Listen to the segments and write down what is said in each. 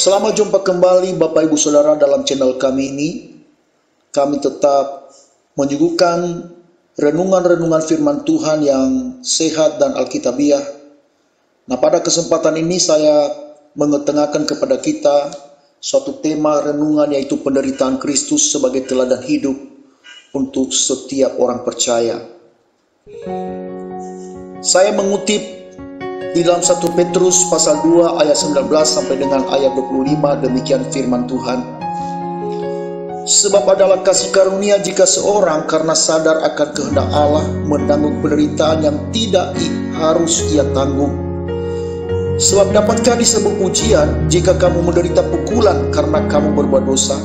Selamat jumpa kembali Bapak Ibu Saudara dalam channel kami ini. Kami tetap menyuguhkan renungan-renungan firman Tuhan yang sehat dan alkitabiah. Nah, pada kesempatan ini saya mengetengahkan kepada kita suatu tema renungan, yaitu penderitaan Kristus sebagai teladan hidup untuk setiap orang percaya. Saya mengutip di dalam 1 Petrus pasal 2 ayat 19 sampai dengan ayat 25, demikian firman Tuhan. Sebab adalah kasih karunia jika seorang karena sadar akan kehendak Allah menanggung penderitaan yang tidak harus ia tanggung. Sebab dapatkah disebut pujian jika kamu menderita pukulan karena kamu berbuat dosa?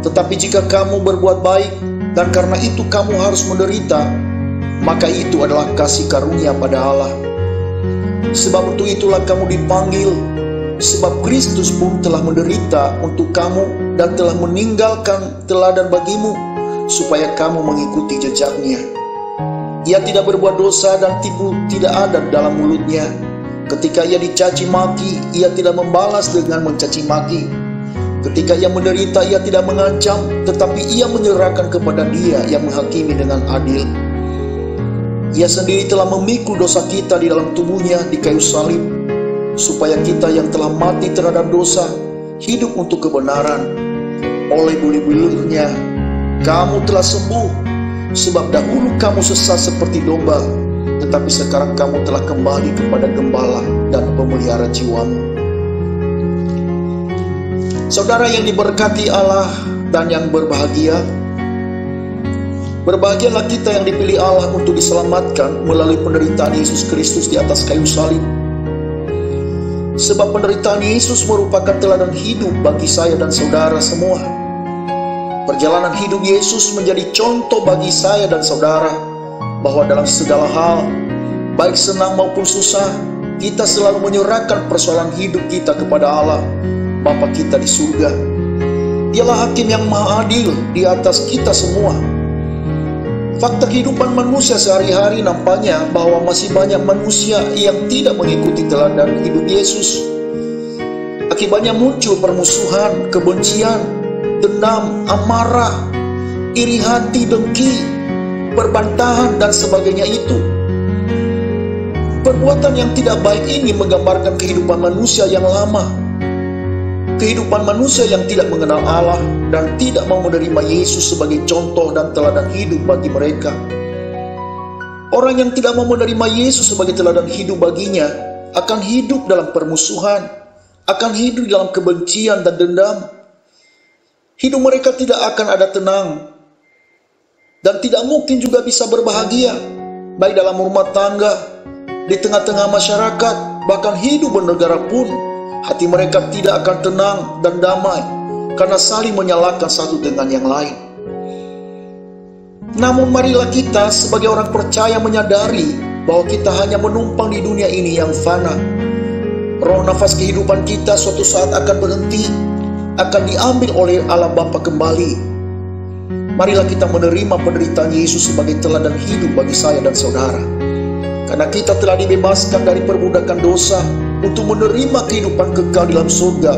Tetapi jika kamu berbuat baik dan karena itu kamu harus menderita, maka itu adalah kasih karunia pada Allah. Sebab untuk itulah kamu dipanggil, sebab Kristus pun telah menderita untuk kamu dan telah meninggalkan teladan bagimu, supaya kamu mengikuti jejaknya. Ia tidak berbuat dosa dan tipu tidak ada dalam mulutnya. Ketika ia dicaci maki, ia tidak membalas dengan mencaci maki. Ketika ia menderita, ia tidak mengancam, tetapi ia menyerahkan kepada Dia yang menghakimi dengan adil. Ia sendiri telah memikul dosa kita di dalam tubuhnya di kayu salib, supaya kita yang telah mati terhadap dosa hidup untuk kebenaran. Oleh bulu-bulunya kamu telah sembuh, sebab dahulu kamu sesat seperti domba, tetapi sekarang kamu telah kembali kepada Gembala dan Pemelihara jiwamu. Saudara yang diberkati Allah dan yang berbahagia, berbahagialah kita yang dipilih Allah untuk diselamatkan melalui penderitaan Yesus Kristus di atas kayu salib. Sebab penderitaan Yesus merupakan teladan hidup bagi saya dan saudara semua. Perjalanan hidup Yesus menjadi contoh bagi saya dan saudara, bahwa dalam segala hal, baik senang maupun susah, kita selalu menyerahkan persoalan hidup kita kepada Allah, Bapa kita di surga. Dialah Hakim yang Maha Adil di atas kita semua. Fakta kehidupan manusia sehari-hari nampaknya bahwa masih banyak manusia yang tidak mengikuti teladan hidup Yesus. Akibatnya muncul permusuhan, kebencian, dendam, amarah, iri hati, dengki, perbantahan, dan sebagainya itu. Perbuatan yang tidak baik ini menggambarkan kehidupan manusia yang lama. Kehidupan manusia yang tidak mengenal Allah dan tidak mau menerima Yesus sebagai contoh dan teladan hidup bagi mereka. Orang yang tidak mau menerima Yesus sebagai teladan hidup baginya akan hidup dalam permusuhan, akan hidup dalam kebencian dan dendam. Hidup mereka tidak akan ada tenang dan tidak mungkin juga bisa berbahagia, baik dalam rumah tangga, di tengah-tengah masyarakat, bahkan hidup bernegara pun. Hati mereka tidak akan tenang dan damai karena saling menyalahkan satu dengan yang lain. Namun marilah kita sebagai orang percaya menyadari bahwa kita hanya menumpang di dunia ini yang fana. Roh nafas kehidupan kita suatu saat akan berhenti, akan diambil oleh Allah Bapa kembali. Marilah kita menerima penderitaan Yesus sebagai teladan hidup bagi saya dan saudara. Karena kita telah dibebaskan dari perbudakan dosa untuk menerima kehidupan kekal dalam surga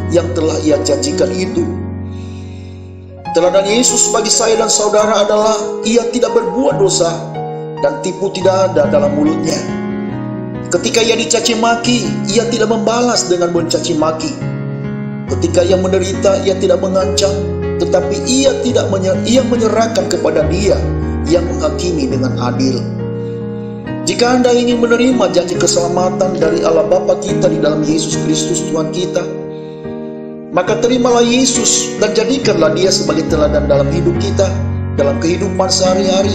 yang telah Ia janjikan itu. Teladan Yesus bagi saya dan saudara adalah Ia tidak berbuat dosa dan tipu tidak ada dalam mulutnya. Ketika Ia dicaci maki, Ia tidak membalas dengan mencaci maki. Ketika Ia menderita, Ia tidak mengancam, tetapi Ia menyerahkan kepada Dia yang menghakimi dengan adil. Jika Anda ingin menerima janji keselamatan dari Allah Bapa kita di dalam Yesus Kristus Tuhan kita, maka terimalah Yesus dan jadikanlah Dia sebagai teladan dalam hidup kita, dalam kehidupan sehari-hari.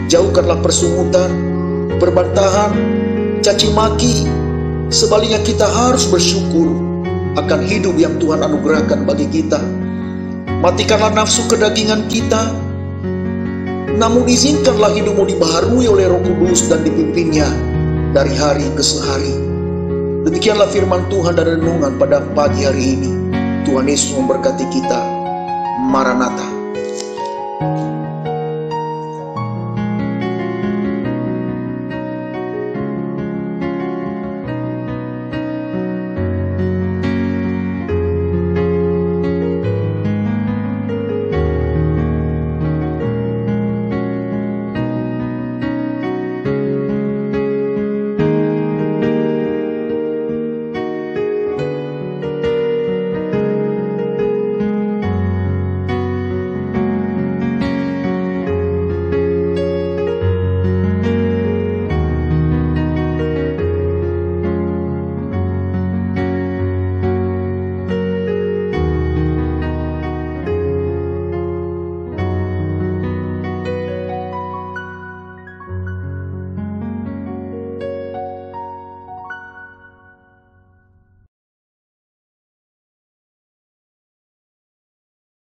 Jauhkanlah persungutan, perbantahan, caci maki. Sebaliknya kita harus bersyukur akan hidup yang Tuhan anugerahkan bagi kita. Matikanlah nafsu kedagingan kita, namun izinkanlah hidupmu dibaharui oleh Roh Kudus dan dipimpinnya dari hari ke hari. Demikianlah firman Tuhan dan renungan pada pagi hari ini. Tuhan Yesus memberkati kita. Maranatha.